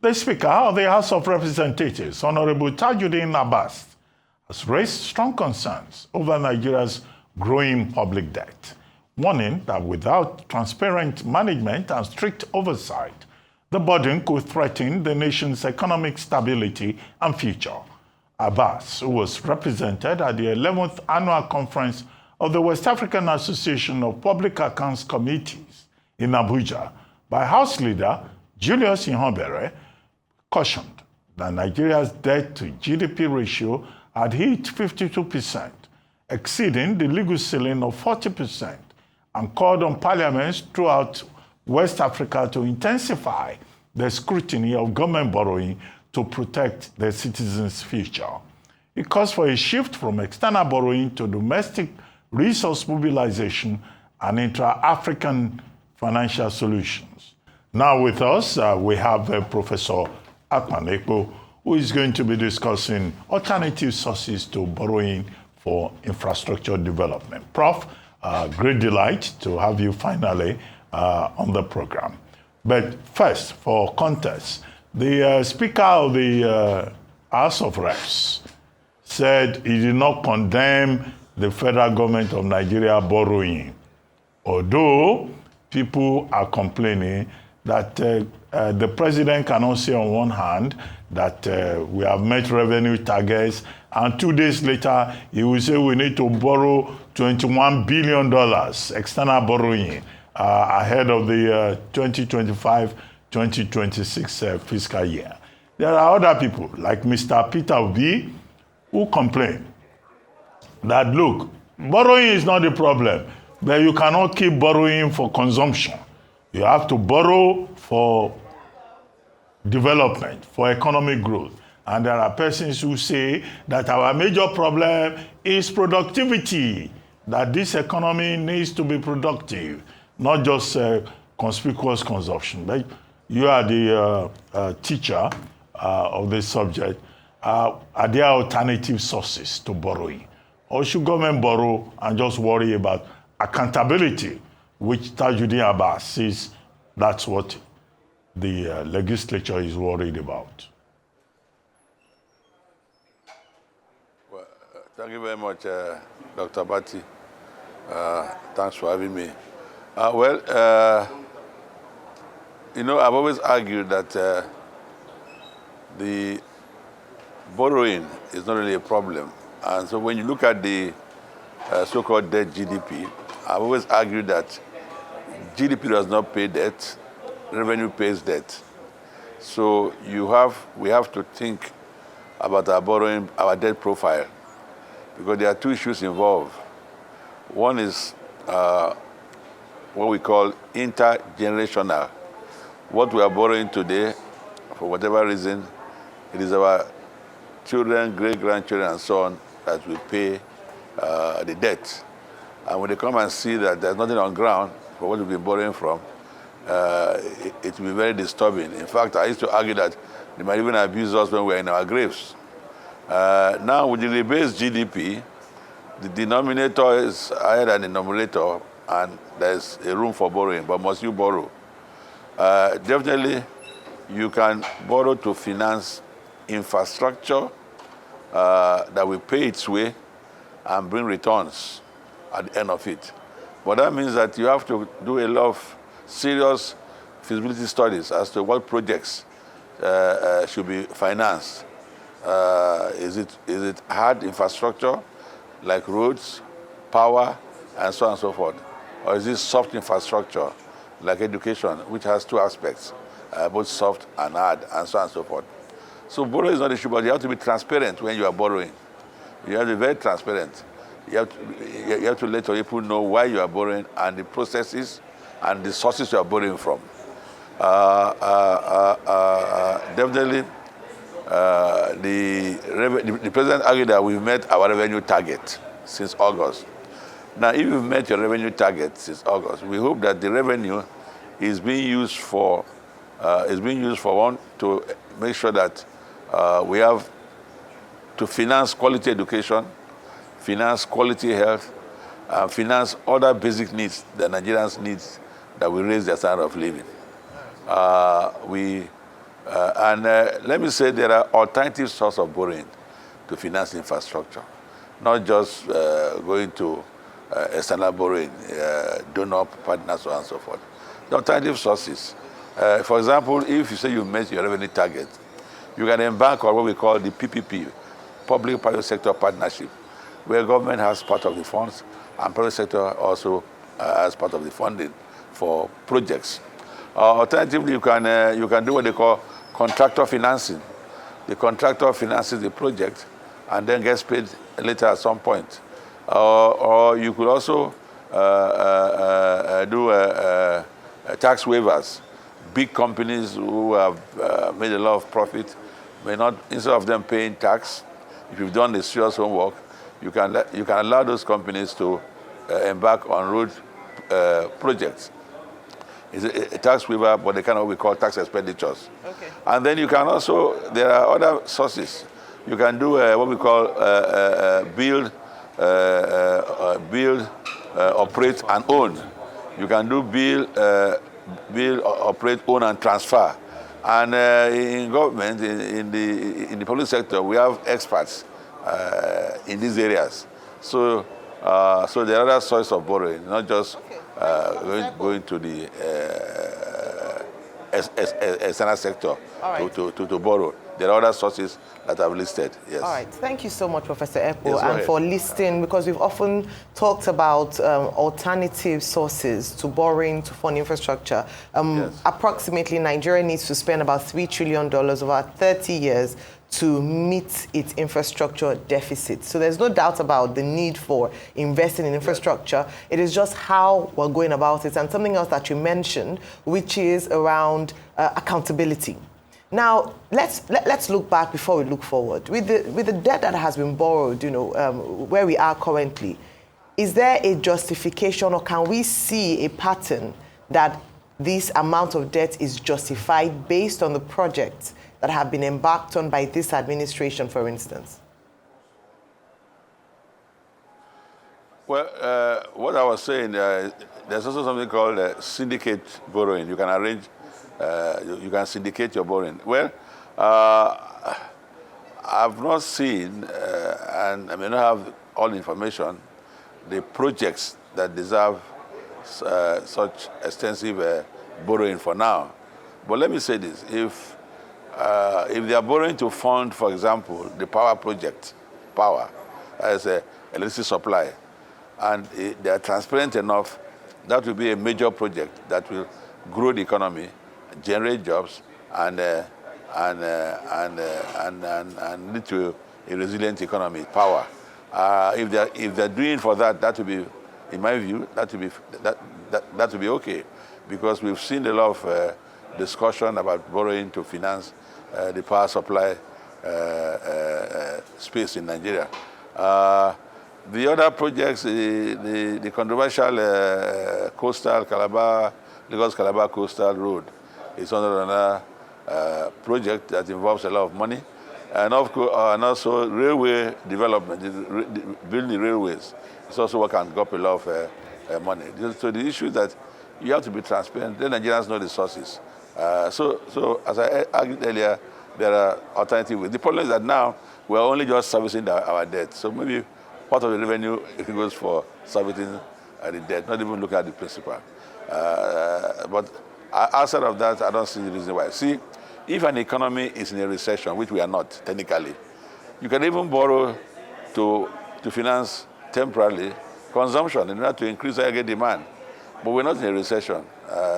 The Speaker of the House of Representatives, Honorable Tajuddin Abbas, has raised strong concerns over Nigeria's growing public debt, warning that without transparent management and strict oversight, the burden could threaten the nation's economic stability and future. Abbas, who was represented at the 11th Annual Conference of the West African Association of Public Accounts Committees in Abuja by House Leader Julius Ihonbere, cautioned that Nigeria's debt-to-GDP ratio had hit 52%, exceeding the legal ceiling of 40%, and called on parliaments throughout West Africa to intensify the scrutiny of government borrowing to protect their citizens' future. It calls for a shift from external borrowing to domestic resource mobilization and intra-African financial solutions. Now with us, we have Professor Akpan, Ekpo, who is going to be discussing alternative sources to borrowing for infrastructure development. Prof, great delight to have you finally on the program. But first, for context, the Speaker of the House of Reps said he did not condemn the federal government of Nigeria borrowing, although people are complaining that the president cannot say on one hand that we have met revenue targets, and 2 days later he will say we need to borrow $21 billion external borrowing ahead of the 2025-2026 fiscal year. There are other people like Mr. Peter Obi who complain that, look, borrowing is not the problem, but you cannot keep borrowing for consumption. You have to borrow for development, for economic growth. And there are persons who say that our major problem is productivity, that this economy needs to be productive, not just conspicuous consumption. But you are the teacher of this subject. Are there alternative sources to borrowing? Or should government borrow and just worry about accountability, which Tajuddin Abbas says that's what the legislature is worried about? Well, thank you very much, Dr. Bati. Thanks for having me. You know, I've always argued that the borrowing is not really a problem. And so when you look at the so-called debt GDP, I've always argued that GDP does not pay debt, revenue pays debt. So we have to think about our borrowing, our debt profile, because there are two issues involved. One is what we call intergenerational. What we are borrowing today, for whatever reason, it is our children, great-grandchildren, and so on that will pay the debt. And when they come and see that there's nothing on ground for what we've been borrowing from, it will be very disturbing. In fact, I used to argue that they might even abuse us when we're in our graves. Now, with the rebased GDP, the denominator is higher than the numerator, and there's a room for borrowing, but must you borrow? Definitely, you can borrow to finance infrastructure that will pay its way and bring returns at the end of it. But that means that you have to do a lot of serious feasibility studies as to what projects should be financed. Is it hard infrastructure like roads, power, and so on and so forth? Or is it soft infrastructure like education, which has two aspects, both soft and hard, and so on and so forth? So borrowing is not an issue, but you have to be transparent when you are borrowing. You have to be very transparent. You have to let people know why you are borrowing and the processes and the sources you are borrowing from. Definitely, the president argued that we've met our revenue target since August. Now, if you've met your revenue target since August, we hope that the revenue is being used for one, to make sure that we have to finance quality education, finance quality health, finance other basic needs that Nigerians need that will raise their standard of living. Let me say there are alternative sources of borrowing to finance infrastructure, not just going to external borrowing, donor partners, so on and so forth. The alternative sources. For example, if you say you met your revenue target, you can embark on what we call the PPP, public-private sector partnership, where government has part of the funds and private sector also has part of the funding for projects. Alternatively, you can do what they call contractor financing. The contractor finances the project and then gets paid later at some point. Or you could also do tax waivers. Big companies who have made a lot of profit may not, instead of them paying tax, if you've done the serious homework, you can allow those companies to embark on road projects. It's a tax waiver, but they kind of what we call tax expenditures. Okay. And then you can also, there are other sources. You can do what we call build, operate, and own. You can do build, operate, own, and transfer. And in government, in the public sector, we have experts in these areas. So there are other sources of borrowing, not just going to the external sector to borrow. There are other sources that I've listed, yes. All right. Thank you so much, Professor Ekpo, yes, and for listing, because we've often talked about alternative sources to borrowing to fund infrastructure. Yes. Approximately, Nigeria needs to spend about $3 trillion over 30 years to meet its infrastructure deficit. So there's no doubt about the need for investing in infrastructure. Yes. It is just how we're going about it. And something else that you mentioned, which is around accountability. Now, let's look back before we look forward. With the debt that has been borrowed, where we are currently, is there a justification, or can we see a pattern that this amount of debt is justified based on the projects that have been embarked on by this administration, for instance? Well, what I was saying, there's also something called syndicate borrowing. You can arrange, you can syndicate your borrowing. Well, I've not seen, and I may not have all the information, the projects that deserve such extensive borrowing for now. But let me say this, if they are borrowing to fund, for example, the power project, as electricity supply, and they are transparent enough, that will be a major project that will grow the economy, generate jobs, and lead to a resilient economy, power. If they're doing for that, that will be, in my view, that will be okay, because we've seen a lot of discussion about borrowing to finance the power supply space in Nigeria. The other projects, the controversial Lagos Calabar Coastal Road is another project that involves a lot of money, and also railway development, building the railways. It's also what can go up a lot of money. So the issue is that you have to be transparent. Then Nigerians know the sources. So as I argued earlier, there are alternative ways. The problem is that now we're only just servicing our debt. So maybe part of the revenue goes for servicing the debt, not even looking at the principal. But outside of that, I don't see the reason why. See, if an economy is in a recession, which we are not technically, you can even borrow to finance temporarily consumption in order to increase aggregate demand. But we're not in a recession.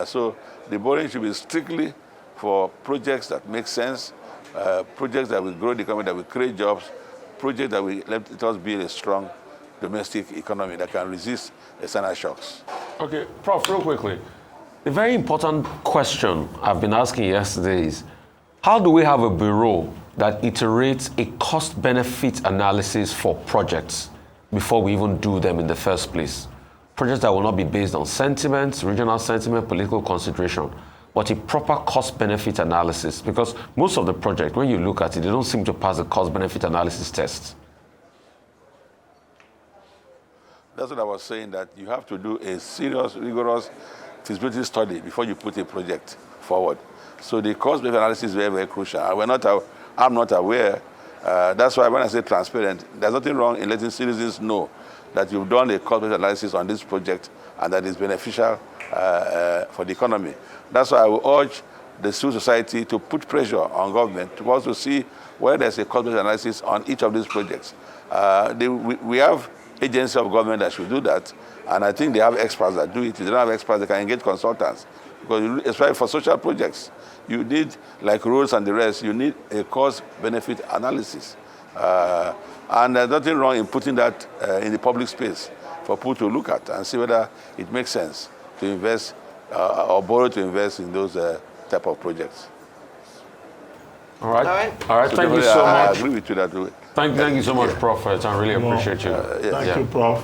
So the borrowing should be strictly for projects that make sense, projects that will grow the economy, that will create jobs, projects that will let us build a strong domestic economy that can resist external shocks. Okay, Prof, real quickly. The very important question I've been asking yesterday is, how do we have a bureau that iterates a cost-benefit analysis for projects before we even do them in the first place? Projects that will not be based on sentiment, regional sentiment, political consideration, but a proper cost-benefit analysis. Because most of the projects, when you look at it, they don't seem to pass the cost-benefit analysis test. That's what I was saying, that you have to do a serious, rigorous feasibility study before you put a project forward. So the cost-benefit analysis is very, very crucial. I'm not aware. That's why when I say transparent, there's nothing wrong in letting citizens know that you've done a cost-benefit analysis on this project and that it's beneficial for the economy. That's why I will urge the civil society to put pressure on government to also see whether there's a cost-benefit analysis on each of these projects. We have agencies of government that should do that, and I think they have experts that do it. If they don't have experts, they can engage consultants. Because especially for social projects, you need, like roads and the rest, you need a cost-benefit analysis. And there's nothing wrong in putting that in the public space for people to look at and see whether it makes sense to invest or borrow to invest in those type of projects. All right. All right. All right. So Thank you so I much. agree with you that way. Thank you so much, Prof. I really appreciate you. Thank you, Prof.